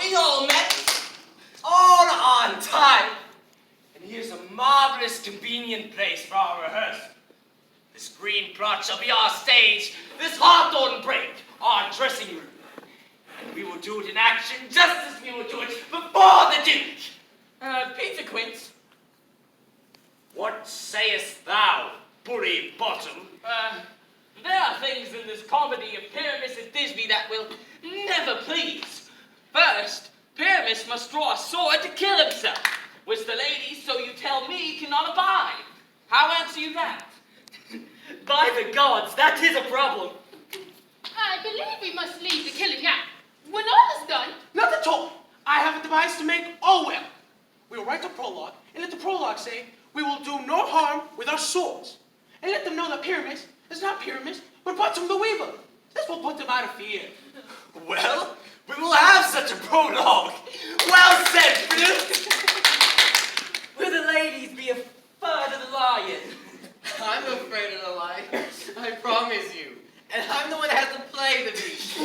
we all met all on time. And here's a marvelous, convenient place for our rehearsal. This green plot shall be our stage, this hawthorn brake, our dressing room. And we will do it in action just as we will do it before the Duke. Peter Quince. What sayest thou, bully bottom? There are things in this comedy of Pyramus and Thisbe that will never please. First, Pyramus must draw a sword to kill himself, which the ladies, so you tell me, cannot abide. How answer you that? By the gods, that is a problem. I believe we must leave the killing out. When all is done... Not at all. I have a device to make all well. We will write a prologue, and let the prologue say, we will do no harm with our swords. And let them know that Pyramus is not Pyramus, but Bottom the Weaver. This will put them out of fear. Well, we will have such a prologue. Well said, Bruce. Will the ladies be afraid of the lion? I'm afraid of the lion, I promise you. And I'm the one that has to play the beast.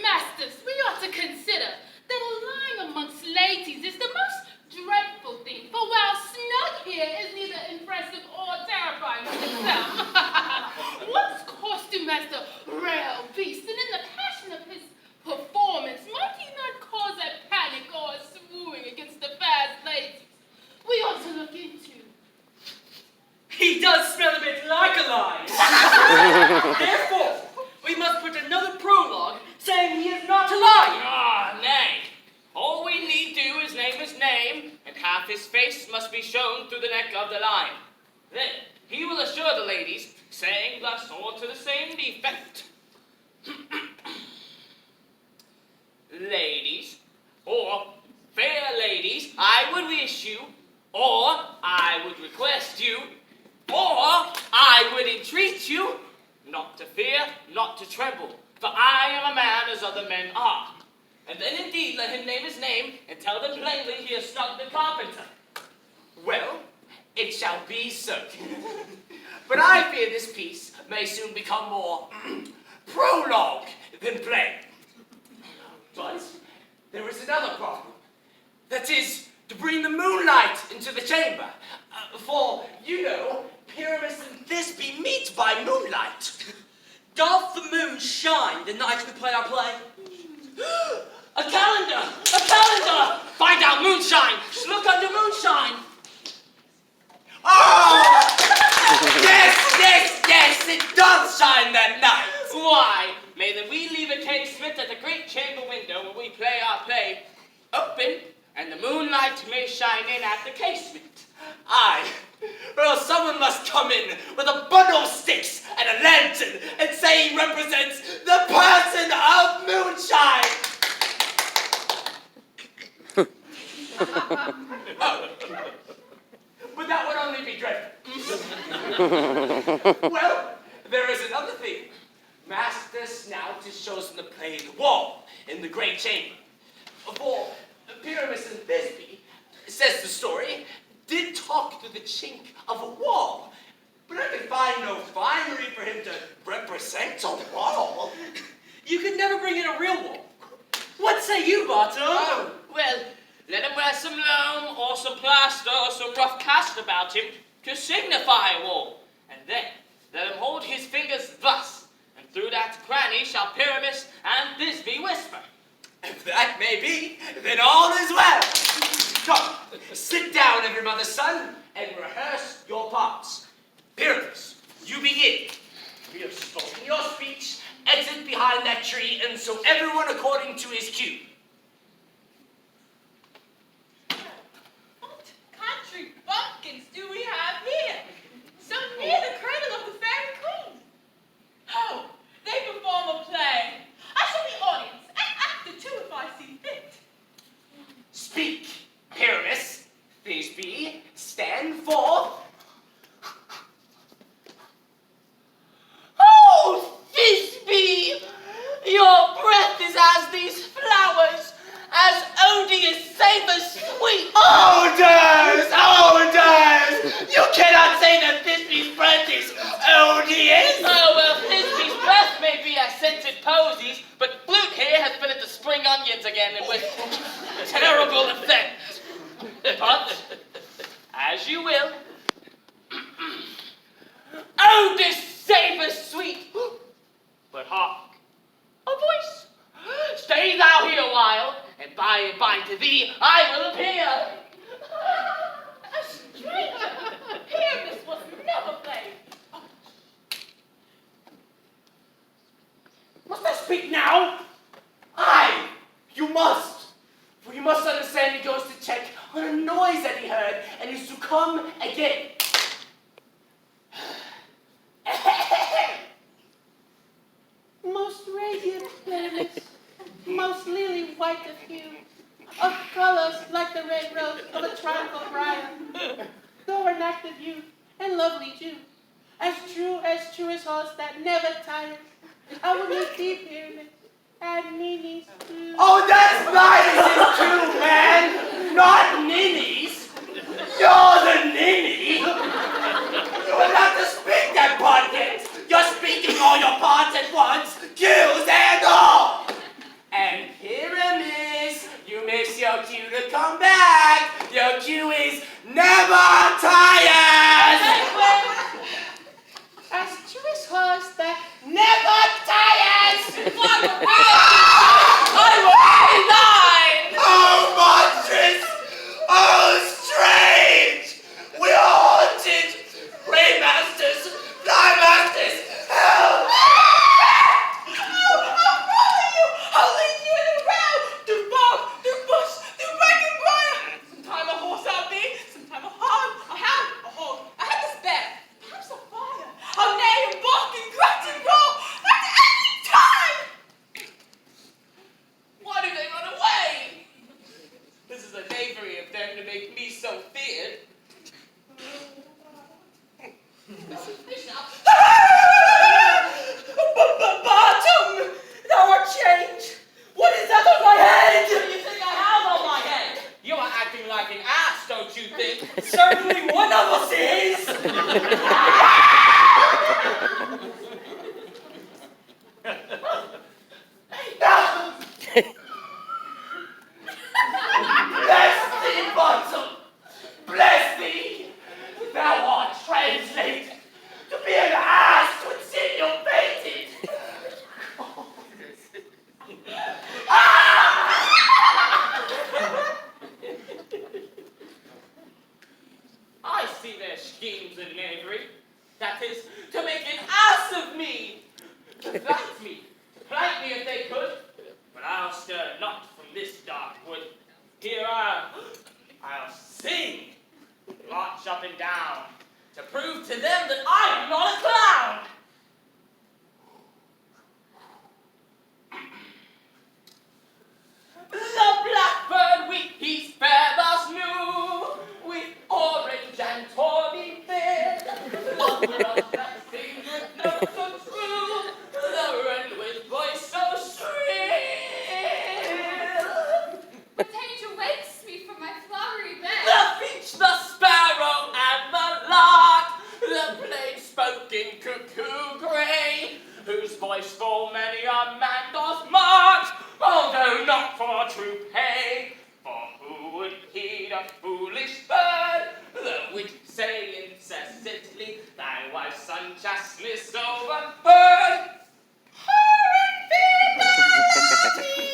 Masters, we ought to consider that a lion amongst ladies is the most dreadful thing, for while Snug here is neither impressive or terrifying in itself. Once costume master, rare beast, and in the passion of his performance, might he not cause a panic or a swooning against the fast ladies? We ought to look into. He does smell a bit like a lion. Therefore, we must put another prologue saying he is not a lion. Ah, nay. All we need do is name his name, and half his face must be shown through the neck of the lion. Then he will assure the ladies, saying thus all to the same effect. Ladies, or fair ladies, I would wish you, or I would request you, or I would entreat you, not to fear, not to tremble, for I am a man as other men are. And then indeed let him name his name, and tell them plainly he is Snug the carpenter. Well, it shall be so. But I fear this piece may soon become more prologue than play. But there is another problem. That is, to bring the moonlight into the chamber. For, you know, Pyramus and Thisbe meet by moonlight. Doth the moon shine the night we play our play? A calendar! A calendar! Find out moonshine! Look under moonshine! Oh! yes, it does shine that night. Why, may that we leave a casement at the great chamber window where we play our play open, and the moonlight may shine in at the casement. Aye, or else someone must come in with a bundle of sticks and a lantern and say he represents the person of moonshine. Oh, but that would only be dreadful. Well, there is another thing. Master Snout is chosen to play the wall in the great chamber. For Pyramus and Thisbe, says the story, did talk through the chink of a wall, but I could find no finery for him to represent a wall. You could never bring in a real wall. What say you, Bottom? Oh, well, let him wear some loam or some plaster or some rough cast about him to signify a wall. And then let him hold his fingers thus, and through that cranny shall Pyramus and Thisbe whisper. If that may be, then all is well. Come, sit down, every mother's son, and rehearse your parts. Pyramus, you begin. We have spoken your speech, exit behind that tree, and so everyone according to his cue. What country bumpkins do we have here? So near the cradle of the fairy queen. Oh, they perform a play. I shall be audience and actor too if I see fit. Speak, Pyramus. Thisbe, stand forth. Oh, Thisbe, your breath is as these flowers, as odious savours sweet. Odors! You cannot say that Thisbe's breath is odious. Oh, well, Thisbe's breath may be as scented posies, but Flute here has been at the spring begins again with terrible effect. But, as you will. Oh, this savour sweet! But hark, a voice. Stay thou here a while, and by and by to thee I will appear. A stranger! Pyramus was never played. Must I speak now? Aye, you must. For you must understand he goes to check on a noise that he heard and is to come again. Most radiant Pyramus, most lily white of hue, of colors like the red rose of a tropical briar, though an active youth and lovely Jew, as truest horse that never tires, I will meet thee, Pyramus, add meanings to... Oh, that's nice too, man. Not ninnies. You're the ninny. You will have to speak that part, kids. You're speaking all your parts at once, cues and all. And Pyramus, you miss your cue to come back. Your cue is never tired. As truest horse that never tires! Oh, monstrous! Oh, strange! We are haunted! Raymasters! Diemasters! Help! I'll follow you! I'll lead you in a round! Through bog, through bush, through brake and briar! Sometime a horse I'll be, sometime a hog, a hound, a hog. I had to spare, perhaps a fire. I'll neigh and bark and grunt and roar at any time! Why do they run away? This is a knavery of them to make me so feared. Bottom! Thou art changed! What is that on my head? What do you think I have on my head? You are acting like an ass, don't you think? Certainly one of us is! Bless thee, Bottom! Bless thee! Thou art translated to be an ass to insinuated! I see their schemes in knavery. That is, to make an ass of me. To flat me, plight me if they could. But I'll stir not from this dark wood. Here I'll sing, march up and down, to prove to them that I'm not a clown. The blackbird with his feathers new, with orange and tawny fin, the thrush that sings with notes so true, the wren with voice so shrill, The danger wakes me from my flowery bed. the finch, the sparrow, and the lark, the plain-spoken cuckoo grey, whose voice full many a man doth mark, although not for true pay. For who would heed a foolish bird, the which say incessantly, thy wife's unjustness overheard? Her infidelities!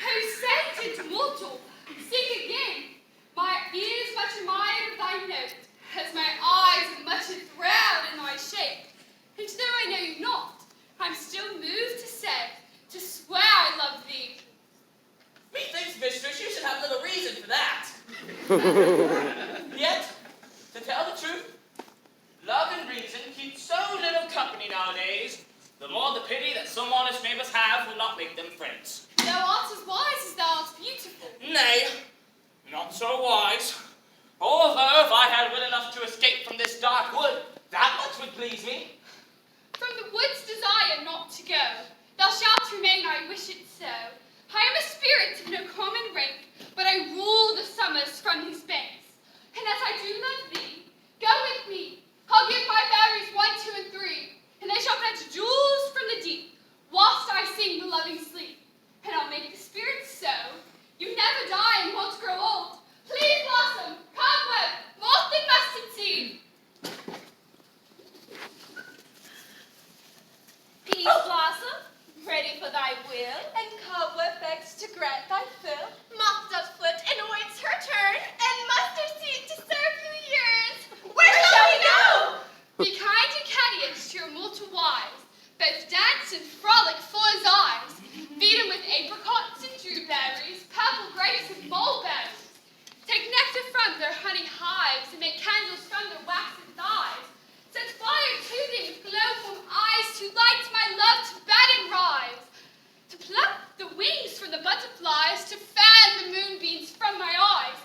Who said it mortal? Sing again. My ears much admired of thy note, as my eyes are much enthralled in thy shape. And though I know you not, I'm still moved to say, to swear I love thee. Methinks, mistress, you should have little reason for that. Yet, to tell the truth, love and reason keep so little company nowadays, the more the pity that some honest neighbors have will not make them friends. Thou art as wise as thou art beautiful. Nay, not so wise. Although if I had wit enough to escape from this dark wood, that much would please me. From the wood's desire not to go, thou shalt remain, I wish it so. I am a spirit of no common rank, but I rule the summers from his banks. And as I do love thee, go with me. I'll give my berries 1, 2, and 3, and they shall fetch jewels from the deep, whilst I sing the loving sleep, and I'll make thy will, and cobweb begs to grant thy fill. Moth does flit and waits her turn, and mustard seed to serve you years. Where shall we go? Be kind and courteous to your mortal wives, both dance and frolic full as eyes. Feed them with apricots and dewberries, purple grapes and mulberries. Take nectar from their honey hives and make candles from their waxen thighs. Set fire to them with glow from eyes to light my love to bed and rise. To pluck the wings from the butterflies, to fan the moonbeams from my eyes.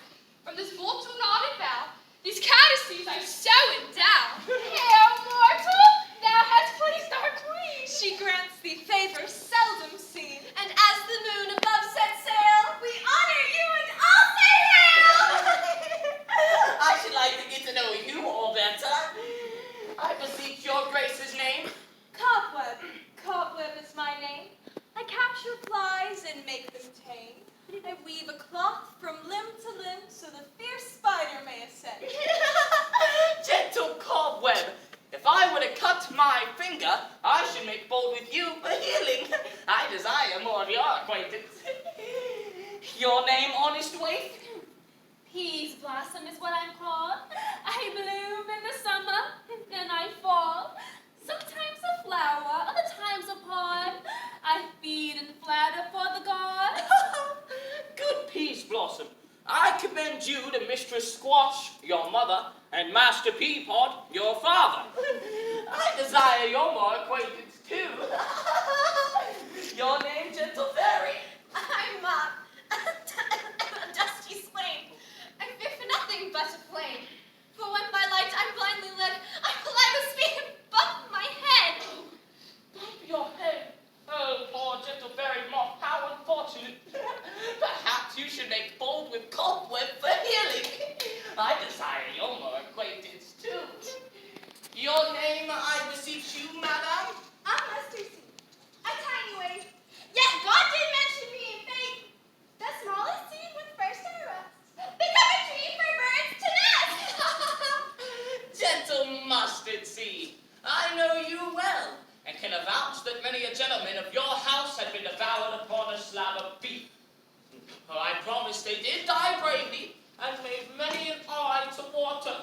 From this mortal nodded bow, these courtesies I so endow. Hail, mortal, Thou hast pleased our queen. she grants thee favor seldom seen, and as the moon above sets sail, we honor you and all say hail. I should like to get to know you all better. I beseech your grace's name. Cobweb, Cobweb is my name. I capture flies and make them tame. I weave a cloth from limb to limb so the fierce spider may ascend. Gentle cobweb, if I were to cut my finger, I should make bold with you for healing. I desire more of your acquaintance. Your name, honest waif? Peas blossom is what I'm called. I bloom in the summer, then I fall. Sometimes a flower, other times a pod. I feed and flatter for the gods. Good peas blossom. I commend you to Mistress Squash, your mother, and Master Peapod, your father. I desire your more acquaintance too. Your name, gentle fairy? I'm a dusty swain. I fear for nothing but a flame. For when by light I'm blindly led, I will light a speed and bump my head. Bump your head. Oh, poor gentle fairy moth, how unfortunate. Perhaps you should make bold with cobweb for healing. I desire your more acquaintance too. Your name, I beseech you, madam? I'm mustard seed, a tiny waif. Yet God did mention me in faith. The smallest seed with first I rest. Become a tree for birds to nest. Gentle mustard seed, I know you well, and can avouch that many a gentleman of your house had been devoured upon a slab of beef. For I promise they did die bravely, and made many an eye to water.